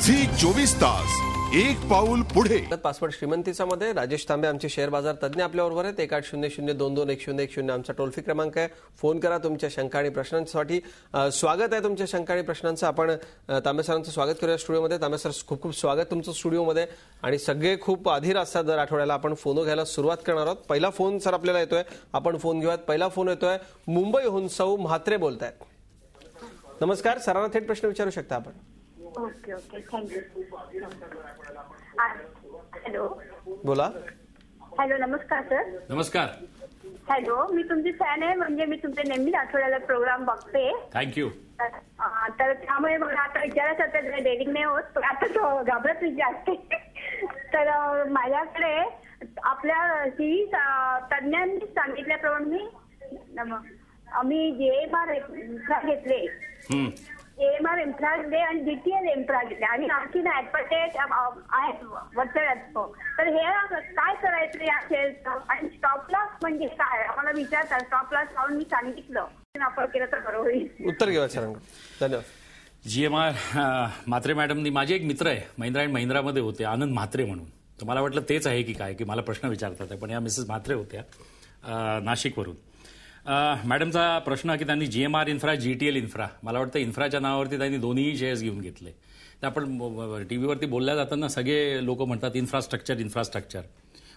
Zee 24 तास एक पाऊल पुढे. पासवर्ड श्रीमंतीचा मध्ये राजेश तांबे आमचे शेअर बाजार तज्ञ आपल्याबरोबर आहेत. 1800221010 आमचा टोल फ्री क्रमांक आहे. फोन करा तुमच्या शंका आणि प्रश्नांसाठी. स्वागत आहे तुमच्या शंका आणि प्रश्नांचं. आपण तांबे सरांचं स्वागत करूया स्टुडिओमध्ये. तांबे सर, खूप खूप स्वागत तुमचं स्टुडिओमध्ये. आणि सगळे खूप अधीर असतात. दर आठवड्याला आपण फोन घ्यायला सुरुवात करणार आहोत. पहिला फोन सर आपल्याला येतोय, आपण फोन घेऊयात. पहिला फोन येतोय मुंबईहून. सौ म्हात्रे बोलतायत. नमस्कार, सरांना थेट प्रश्न विचारू शकता आपण. Okay okay, thank you. हॅलो, बोला. हॅलो, नमस्कार सर. नमस्कार. हॅलो, मी तुमची फॅन आहे. म्हणजे मी तुमचे नेहमीच आठवड्याला प्रोग्राम बघते. थँक्यू. तर त्यामुळे मला आता विचारायचं होतं, डेअरिंग नाही होत, पण आता तो घाबरत विचारते. तर माझ्याकडे आपल्या तज्ञांनी सांगितल्याप्रमाणे आम्ही JMR इन्फ्रा घेतले, JMR इन्फ्रा घेतले आणि DTL इन्फ्रा घेतले आणि आणखी ऍडव्हर्टाईज आहेत वर्षात. तर हे काय करायचं या शेअरचं आणि स्टॉप लॉस म्हणजे काय आम्हाला विचारतात. स्टॉप लॉस लावून मी सांगितलं, वापर केलं तर बरं होईल. उत्तर घेऊया सरांकडून. धन्यवाद. JMR म्हात्रे मॅडमनी, माझे एक मित्र आहे महिंद्रा अँड महिंद्रामध्ये होते, आनंद म्हात्रे म्हणून. तर मला वाटलं तेच आहे की काय, की मला प्रश्न विचारतात आहे, पण या मिसेस म्हात्रे होत्या नाशिकवरून. मॅडमचा प्रश्न की त्यांनी JMR इन्फ्रा, GTL इन्फ्रा, मला वाटतं इन्फ्राच्या नावावरती त्यांनी दोन्ही शेअर्स घेऊन घेतले. तर आपण टीव्हीवरती बोलल्या जाताना सगळे लोक म्हणतात इन्फ्रास्ट्रक्चर इन्फ्रास्ट्रक्चर.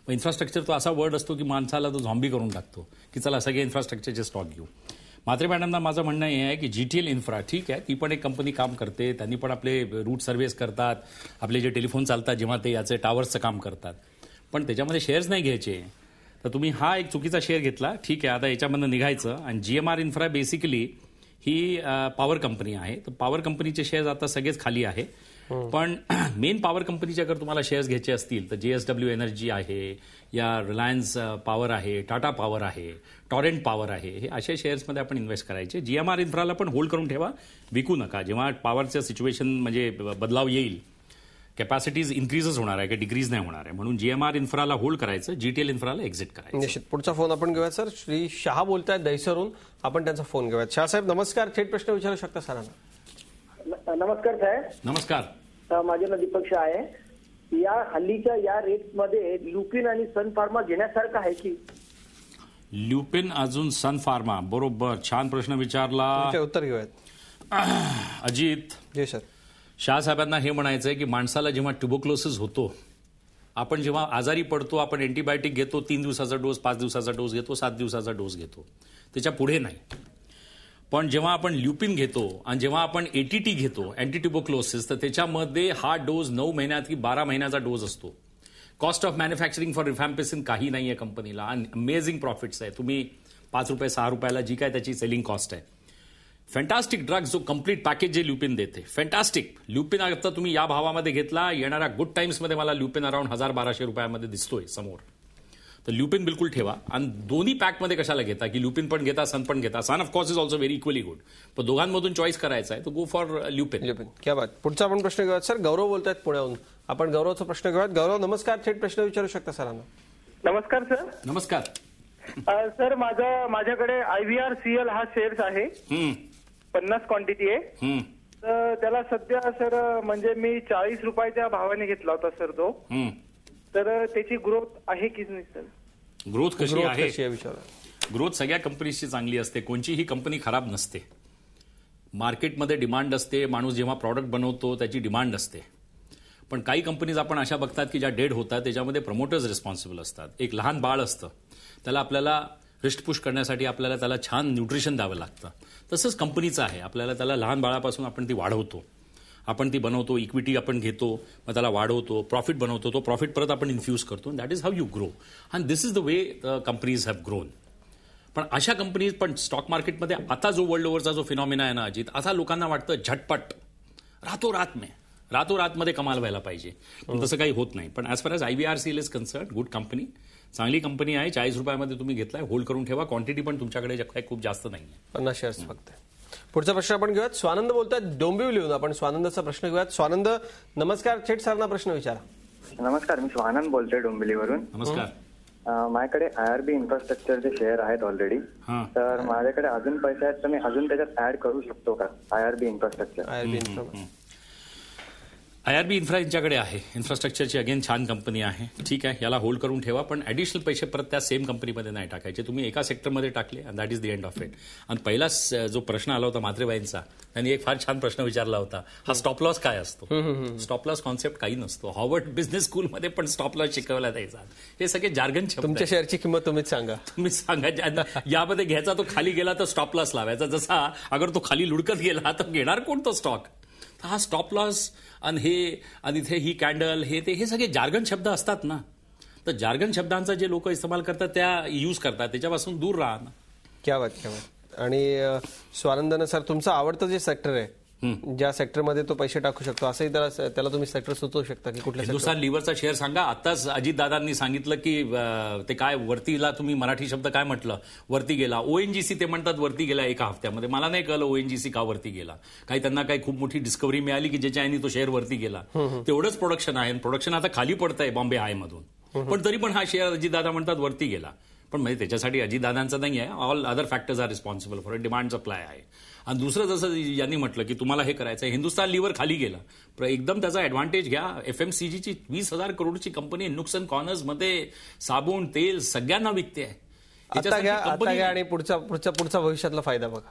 मग इन्फ्रास्ट्रक्चर तो असा वर्ड असतो की माणसाला तो झॉम्बी करून टाकतो, की चला सगळे इन्फ्रास्ट्रक्चरचे स्टॉक घेऊ. म्हात्रे मॅडमना माझं म्हणणं हे आहे की GTL इन्फ्रा ठीक आहे, ती पण एक कंपनी काम करते, त्यांनी पण आपले रूट सर्व्हिस करतात, आपले जे टेलिफोन चालतात जेव्हा ते याचे टावर्सचं काम करतात, पण त्याच्यामध्ये शेअर्स नाही घ्यायचे. तर तुम्ही हा एक चुकीचा शेअर घेतला. ठीक आहे, आता याच्यामधनं निघायचं. आणि JMR इन्फ्रा बेसिकली ही पॉवर कंपनी आहे. तर पॉवर कंपनीचे शेअर्स आता सगळेच खाली आहे. पण मेन पॉवर कंपनीचे अगर तुम्हाला शेअर्स घ्यायचे असतील तर JSW एनर्जी आहे, या रिलायन्स पॉवर आहे, टाटा पॉवर आहे, टॉरेंट पॉवर आहे, हे अशा शेअर्समध्ये आपण इन्व्हेस्ट करायचे. JMR इन्फ्राला पण होल्ड करून ठेवा, विकू नका. जेव्हा पॉवरचं सिच्युएशन म्हणजे बदलाव येईल, कॅपॅसिटीज इन्क्रीजच होणार आहे, की डिक्रीज नाही होणार आहे, म्हणून JMR इन्फ्राला होल्ड करायचं, GTL इन्फ्राला एक्झिट करायचं. निश्चित. पुढचा फोन आपण घेऊया सर. श्री शहा बोलतायत दहिसरहून. आपण त्यांचा फोन घेऊयात. शहा साहेब नमस्कार, थेट प्रश्न विचारू शकता सरांना. नमस्कार साहेब. नमस्कार. माझं नाव दीपक शाह आहे. या हल्लीच्या या रेट्समध्ये ल्युपिन आणि सन फार्मा घेण्यासारखं आहे की? ल्युपिन अजून सन फार्मा, बरोबर, छान प्रश्न विचारला. उत्तर घेऊयात. अजित. जय सर. शाह साहेबांना हे म्हणायचं आहे की माणसाला जेव्हा ट्युबोक्लोसिस होतो, आपण जेव्हा आजारी पडतो, आपण अँटीबायोटिक घेतो, 3 दिवसाचा डोस, 5 दिवसाचा डोस घेतो, 7 दिवसाचा डोस घेतो, त्याच्या पुढे नाही. पण जेव्हा आपण ल्युपिन घेतो आणि जेव्हा आपण ATT घेतो, अँटी ट्युबोक्लोसिस, तर त्याच्यामध्ये हा डोस 9 महिन्यात की 12 महिन्याचा डोस असतो. Cost of manufacturing for rifampicin काही नाही आहे कंपनीला आणि अमेझिंग प्रॉफिट्स आहे. तुम्ही 5 रुपये 6 रुपयाला जी काय त्याची सेलिंग कॉस्ट आहे. फॅन्टास्टिक ड्रग्स, जो कम्प्लीट पॅकेज जे ल्युपिन देते, फॅन्टास्टिक. ल्युपिन आता तुम्ही या भावामध्ये घेतला, येणाऱ्या गुड टाइम्समध्ये मला ल्युपिन अराउंड 1000-1200 रुपयामध्ये दिसतोय समोर. तर ल्युपिन बिलकुल ठेवा. आणि दोन्ही पॅकमध्ये कशाला घेता, की ल्युपिन पण घेता, सन पण घेता. Sun of course is also very equally good, पण दोघांमधून चॉईस करायचा आहे तर गो फॉर ल्युपिन. क्या बात. पुढचा आपण प्रश्न घेऊयात सर. गौरव बोलतायत पुण्याहून. आपण गौरवचा प्रश्न घेऊयात. गौरव नमस्कार, थेट प्रश्न विचारू शकता सरांना. नमस्कार सर. नमस्कार. सर, माझ्याकडे IVRCL हा शेअर्स आहे, 50 क्वांटिटी आहे. तर त्याला सध्या सर म्हणजे मी 40 रुपयाच्या भावाने घेतला होता सर तो. तर त्याची ग्रोथ आहे की नाही सर? ग्रोथ कशी आहे? विचारा. ग्रोथ सगळ्या कंपनीची चांगली असते, कोणतीही कंपनी खराब नसते. मार्केटमध्ये डिमांड असते, माणूस जेव्हा प्रॉडक्ट बनवतो त्याची डिमांड असते. पण काही कंपनीज आपण अशा बघतात की ज्या डेड होतात, त्याच्यामध्ये प्रमोटर्स रिस्पॉन्सिबल असतात. एक लहान बाळ असतं, त्याला आपल्याला रिस्टपुश करण्यासाठी आपल्याला त्याला छान न्यूट्रिशन द्यावं लागतं. तसंच कंपनीचं आहे, आपल्याला त्याला लहान बाळापासून आपण ती वाढवतो, आपण ती बनवतो, इक्विटी आपण घेतो, मग त्याला वाढवतो, प्रॉफिट बनवतो, तो प्रॉफिट परत आपण इन्फ्यूज करतो. That is how you grow. And this is the way the companies have grown. पण अशा कंपनीज पण स्टॉक मार्केटमध्ये आता जो वर्ल्ड ओव्हरचा जो फिनॉमिना आहे ना अजित, आता लोकांना वाटतं झटपट रातोरातमध्ये कमाल व्हायला पाहिजे, पण तसं काही होत नाही. पण as far as IVRCL is concern, good company, चांगली कंपनी आहे. 40 रुपयामध्ये तुम्ही घेतलाय, होल्ड करून ठेवा. क्वांटिटी पण तुमच्याकडे खूप जास्त नाही आहे, 50 शेअर्स फक्त. पुढचा प्रश्न आपण घेऊयात. स्वानंद बोलतात डोंबिवलीहून. आपण स्वानंदाचा प्रश्न घेऊयात. स्वानंद नमस्कार, थेट सरांना प्रश्न विचारा. नमस्कार, मी स्वानंद बोलतोय डोंबिवलीवरून. नमस्कार. माझ्याकडे IRB इन्फ्रास्ट्रक्चरचे शेअर आहेत ऑलरेडी. तर माझ्याकडे अजून पैसे आहेत, तर मी अजून त्याच्यात ऍड करू शकतो का IRB इन्फ्रास्ट्रक्चर? IRB इन्फ्रा यांच्याकडे आहे. इन्फ्रास्ट्रक्चरची अगेन छान कंपनी आहे. ठीक आहे, याला होल्ड करून ठेवा, पण ॲडिशनल पैसे परत त्या सेम कंपनीमध्ये नाही टाकायचे. तुम्ही एका सेक्टरमध्ये टाकले and that is the end of it. आणि पहिला जो प्रश्न आला होता म्हात्रेबाईंचा, त्यांनी एक फार छान प्रश्न विचारला होता, हा स्टॉप लॉस काय असतो? स्टॉप लॉस कॉन्सेप्ट काही नसतो. हार्वर्ड बिझनेस स्कूलमध्ये पण स्टॉप लॉस शिकवला जायचा. हे सगळे जार्गन शब्द. तुमच्या शेअरची किंमत तुम्हीच सांगा. तुम्हीच सांगा. यामध्ये घ्यायचा, तो खाली गेला तर स्टॉप लॉस लावायचा. जसा अगर तो खाली लुडकत गेला तर घेणार कोण तो स्टॉक? हा स्टॉप लॉस आणि इथे ही कॅन्डल हे सगळे जार्गन शब्द असतात ना. तर जार्गन शब्दांचा जे लोक इस्तेमाल करतात त्या यूज करतात, त्याच्यापासून दूर राहा ना. क्या बात. आणि स्वानंदन सर, तुमचं आवडतं जे सेक्टर आहे, ज्या सेक्टरमध्ये तो पैसे टाकू शकतो, असंही त्याला तुम्ही सेक्टर सुचवू शकता की कुठल्या? हिंदुस्थान लिव्हरचा शेअर सांगा. आताच अजितदादांनी सांगितलं की ते काय वरतीला, तुम्ही मराठी शब्द काय म्हटलं, वरती गेला. ONGC ते म्हणतात वरती गेला एका हफ्त्यामध्ये. मला नाही कळलं ONGC का वरती गेला. काही त्यांना काही खूप मोठी डिस्कव्हरी मिळाली की ज्याच्याने तो शेअर वरती गेला. तेवढंच प्रोडक्शन आहे. प्रोडक्शन आता खाली पडतंय बॉम्बे हाय मधून, पण तरी पण हा शेअर अजितदादा म्हणतात वरती गेला. पण म्हणजे त्याच्यासाठी अजितदादांचं नाही आहे. All other factors are responsible for demand supply आहे. आणि दुसरं जसं यांनी म्हटलं की तुम्हाला हे करायचं आहे, हिंदुस्थान लिव्हर खाली गेला, एकदम त्याचा ऍडव्हान्टेज घ्या. FMCGची 20,000 करोडची कंपनी नुक्स अँड कॉर्नर्समध्ये साबण तेल सगळ्यांना विकते आहे. आता घ्या आणि पुढचा भविष्यातला फायदा बघा.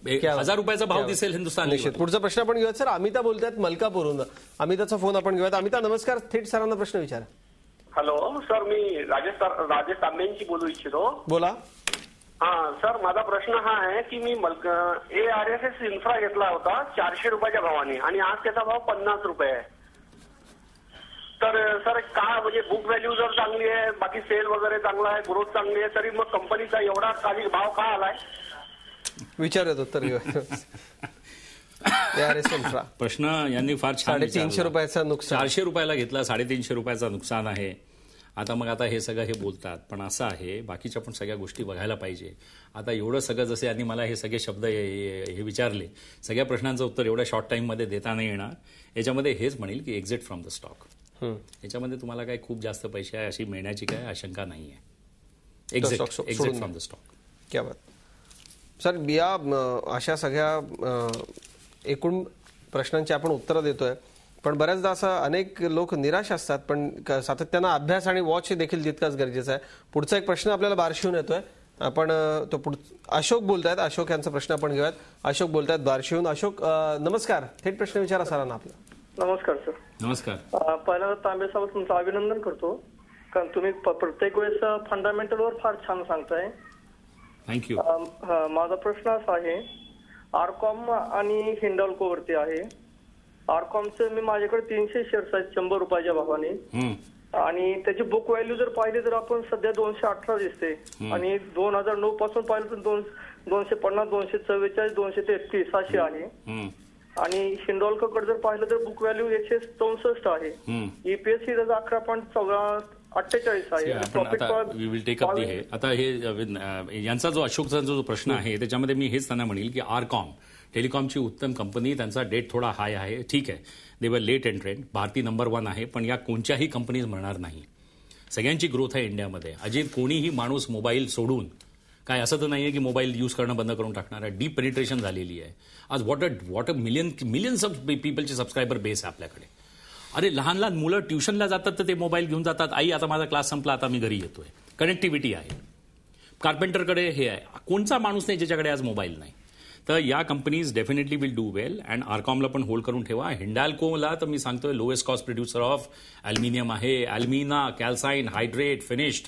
1,000 रुपयाचा भाव दिसेल हिंदुस्थान लिव्हर. पुढचा प्रश्न आपण घेऊयात. सर, अमिता बोलतात मलकापूरहून. अमिताचा फोन आपण घेऊयात. अमिता नमस्कार. थेट सरांना प्रश्न विचारा. हॅलो सर, मी राजेश तांबेंची बोलू इच्छितो. बोला. हा सर, माझा प्रश्न हा आहे की मी ARSS इन्फ्रा घेतला होता 400 रुपयाच्या भावाने आणि आज त्याचा भाव 50 रुपये आहे. तर सर का म्हणजे बुक व्हॅल्यू जर चांगली आहे, बाकी सेल वगैरे चांगला आहे, ग्रोथ चांगली आहे, तरी मग कंपनीचा एवढा खाली भाव का आलाय? विचारत उत्तर घेऊया. ARSS इन्फ्रा प्रश्न यांनी फार छान. 350 रुपयाचं नुकसान. 400 रुपयाला घेतला, 350 रुपयाचा नुकसान आहे. आता हे सगळं हे बोलतात, पण असं आहे बाकीच्या पण सगळ्या गोष्टी बघायला पाहिजे. आता एवढं सगळं जसे यांनी मला हे सगळे शब्द हे विचारले, सगळ्या प्रश्नांचं उत्तर एवढ्या शॉर्ट टाईममध्ये देता नाही येणार. याच्यामध्ये हेच म्हणेल की एक्झिट फ्रॉम द स्टॉक. याच्यामध्ये तुम्हाला काही खूप जास्त पैसे अशी मिळण्याची काय आशंका नाही आहे. Exit from the stock. क्या बात. सर, या अशा सगळ्या एकूण प्रश्नांची आपण उत्तरं देतोय, पण बऱ्याचदा असं अनेक लोक निराश असतात, पण सातत्यानं अभ्यास आणि वॉच देखील तितकाच गरजेचा आहे. पुढचा एक प्रश्न आपल्याला बार्शीहून येतोय. आपण अशोक बोलतायत. अशोक यांचा प्रश्न आपण घेऊयात. अशोक बोलतायत बार्शीहून. अशोक नमस्कार. थेट प्रश्न विचारा सरांना आपला. नमस्कार सर. नमस्कार. पहिल्यांदा तांबे साहेब तुमचं अभिनंदन करतो, कारण तुम्ही प्रत्येक वेळेस फंडामेंटलवर फार छान सांगताय. थँक्यू. माझा प्रश्न असा आहे, आरकॉम आणि हिंडाल्को वरती आहे. आरकॉमचे मी माझ्याकडे 300 शेअर्स आहेत 100 रुपयाच्या भावाने, आणि त्याची बुक व्हॅल्यू जर पाहिली तर आपण सध्या 218 दिसते, आणि 2009 पासून पाहिलं तर 250, 244, 233 अशी आहे. आणि हिंडाल्कोकडे जर पाहिलं तर बुक व्हॅल्यू 164 आहे. EPS ही 11.48 आहे. वी विल टेक अप हे. आता हे यांचा जो अशोकचा जो प्रश्न आहे त्याच्यामध्ये मी हेच त्यांना म्हणेल की आरकॉम टेलिकॉमची उत्तम कंपनी, त्यांचा डेट थोडा हाय आहे. ठीक आहे, दे वर लेट एंट्रेंट. भारती नंबर 1 आहे, पण या कोणत्याही कंपनीज म्हणणार नाही. सगळ्यांची ग्रोथ आहे इंडियामध्ये. अजित कोणीही माणूस मोबाईल सोडून काय असं तर नाहीये की मोबाईल यूज करणं बंद करून टाकणार आहे. डीप पेनिट्रेशन झालेली आहे. आज वॉट अ मिलियन्स ऑफ पीपलचे सबस्क्रायबर बेस आहे आपल्याकडे. अरे लहान लहान मुलं ट्युशनला जातात तर ते मोबाईल घेऊन जातात. आई आता माझा क्लास संपला, आता मी घरी येतोय. कनेक्टिव्हिटी आहे. कार्पेंटरकडे हे आहे. कोणचा माणूस नाही ज्याच्याकडे आज मोबाईल नाही. तर या companies definitely will do well. And आरकॉमला पण होल्ड करून ठेवा. हिंडाल्कोला तर मी सांगतोय lowest cost producer of aluminium आहे. Alumina, calcine, hydrate, finished.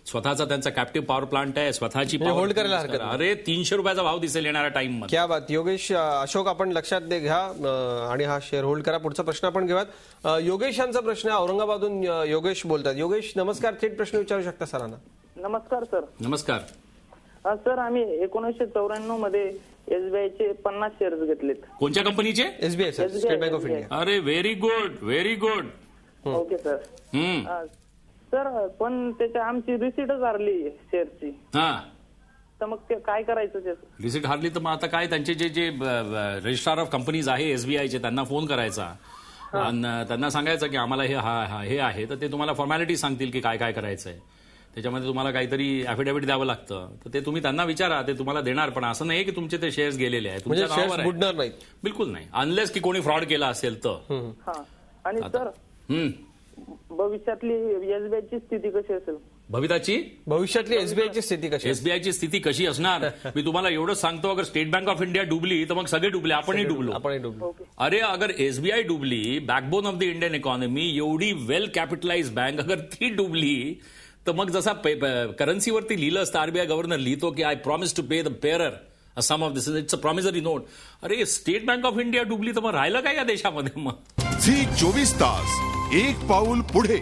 स्वतःचा त्यांचा कॅप्टिव्ह पॉवर प्लांट आहे. स्वतःची होल्ड करायला हरकत. अरे 300 रुपयाचा भाव दिसेल येणाऱ्या टाइम मध्ये. क्या बात. योगेश, अशोक आपण लक्षात घ्या आणि हा शेअर होल्ड करा. पुढचा प्रश्न आपण घेऊयात. योगेश यांचा प्रश्न आहे. औरंगाबादहून योगेश बोलतात. योगेश नमस्कार. थेट प्रश्न विचारू शकता सरांना. नमस्कार सर. नमस्कार सर. आम्ही 1994 मध्ये SBIचे 50 शेअर्स घेतलेत. कोणत्या कंपनीचे? SBI sir, State Bank of India. अरे very good, very good. Okay sir. Sir पण त्याच्या आमची रिसीटच हरली शेअरची. तर मग ते काय करायचं? ते रिसीट हरली तर मग आता काय, त्यांचे जे रजिस्ट्रार ऑफ कंपनीज आहे SBIचे त्यांना फोन करायचा आणि त्यांना सांगायचं की आम्हाला हे आहे, तर ते तुम्हाला फॉर्मॅलिटी सांगतील की काय काय करायचंय. त्याच्यामध्ये तुम्हाला काहीतरी अफिडेव्हिट द्यावं लागतं, तर ते तुम्ही त्यांना विचारा, ते तुम्हाला देणार. पण असं नाही की तुमचे ते शेअर्स गेलेले आहेत, तुमच्या नावावर आहे. बुडणार नाही. बिलकुल नाही, अनलेस की कोणी फ्रॉड केला असेल तर. आणि सर भविष्यातली एसबीआयची स्थिती कशी असेल? भविष्यातली एसबीआयची स्थिती कशी? एसबीआयची स्थिती कशी असणार? मी तुम्हाला एवढंच सांगतो, अगर स्टेट बँक ऑफ इंडिया डुबली तर मग सगळे डुबले, आपणही डुबलो. अरे अगर एसबीआय डुबली, backbone of the Indian economy, एवढी वेल कॅपिटलाइज बँक अगर ती डुबली तर मग जसा करन्सीवरती लिहिलं असतं, आरबीआय गव्हर्नर लिहितो की I promise to pay the bearer sum of this, it's a promissory note. अरे स्टेट बँक ऑफ इंडिया डुबली तर मग राहिलं काय या देशामध्ये? मग झी 24 तास एक पाऊल पुढे.